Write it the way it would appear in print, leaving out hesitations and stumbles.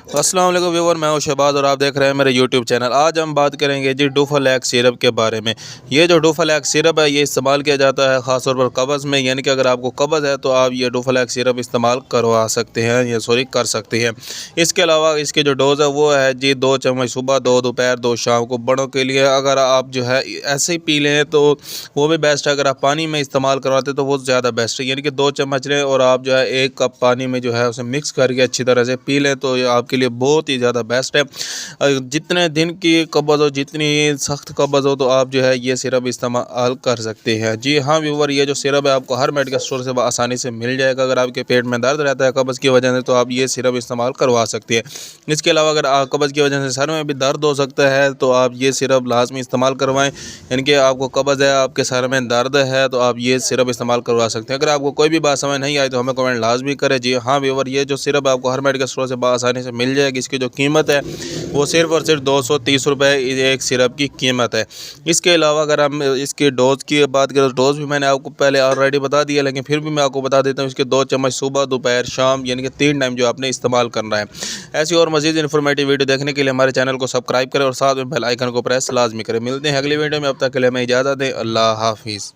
अस्सलाम वालेकुम व्यूअर, मैं हूं शहबाज और आप देख रहे हैं मेरे यूट्यूब चैनल। आज हम बात करेंगे जी डुफलेक सिरप के बारे में। ये जो डुफलेक सिरप है ये इस्तेमाल किया जाता है ख़ास तौर पर कब्ज़ में, यानी कि अगर आपको कब्ज़ है तो आप ये डुफलेक सिरप इस्तेमाल करवा सकते हैं या कर सकते हैं। इसके अलावा इसकी जो डोज़ है वो है जी 2 चम्मच सुबह, 2 दोपहर, 2 शाम को। बड़ों के लिए अगर आप जो है ऐसे ही पी लें तो वो भी बेस्ट है। अगर आप पानी में इस्तेमाल करवाते तो वो ज़्यादा बेस्ट है, यानी कि 2 चम्मच लें और आप जो है 1 कप पानी में जो है उसे मिक्स करके अच्छी तरह से पी लें तो ये आपके लिए बहुत ही ज़्यादा बेस्ट है। जितने दिन की कब्ज़ हो, जितनी सख्त कब्ज़ हो, तो आप जो है ये सिरप इस्तेमाल कर सकते हैं। जी हाँ व्यूअर, ये जो सिरप है आपको हर मेडिकल स्टोर से आसानी से मिल जाएगा। अगर आपके पेट में दर्द रहता है कब्ज़ की वजह से तो आप ये सिरप इस्तेमाल करवा सकते हैं। इसके अलावा अगर कब्ज़ की वजह से सर में भी दर्द हो सकता है तो आप ये सिरप लाजमी इस्तेमाल करवाएं। यानी कि आपको कब्ज़ है, आपके सर में दर्द है, तो आप ये सिरप इस्तेमाल करवा सकते हैं। अगर आपको कोई भी बात समझ नहीं आई तो हमें कमेंट लाजमी करें। जी हाँ व्यूअर, ये जो सिरप आपको हर मेडिकल स्टोर से आसानी से मिल जाएगी। इसकी जो कीमत है वो सिर्फ़ और सिर्फ 230 रुपये एक सिरप की कीमत है। इसके अलावा अगर हम इसकी डोज़ की बात करें तो डोज़ भी मैंने आपको पहले ऑलरेडी बता दिया, लेकिन फिर भी मैं आपको बता देता हूँ। इसके 2 चम्मच सुबह, दोपहर, शाम, यानी कि 3 टाइम जो आपने इस्तेमाल करना है। ऐसी और मज़ीद इन्फॉर्मेटिव वीडियो देखने के लिए हमारे चैनल को सब्सक्राइब करें और साथ में बेल आइकन को प्रेस लाजमी करें। मिलते हैं अगली वीडियो में, अब तक के लिए हमें इजाज़त दें। अल्लाह हाफिज़।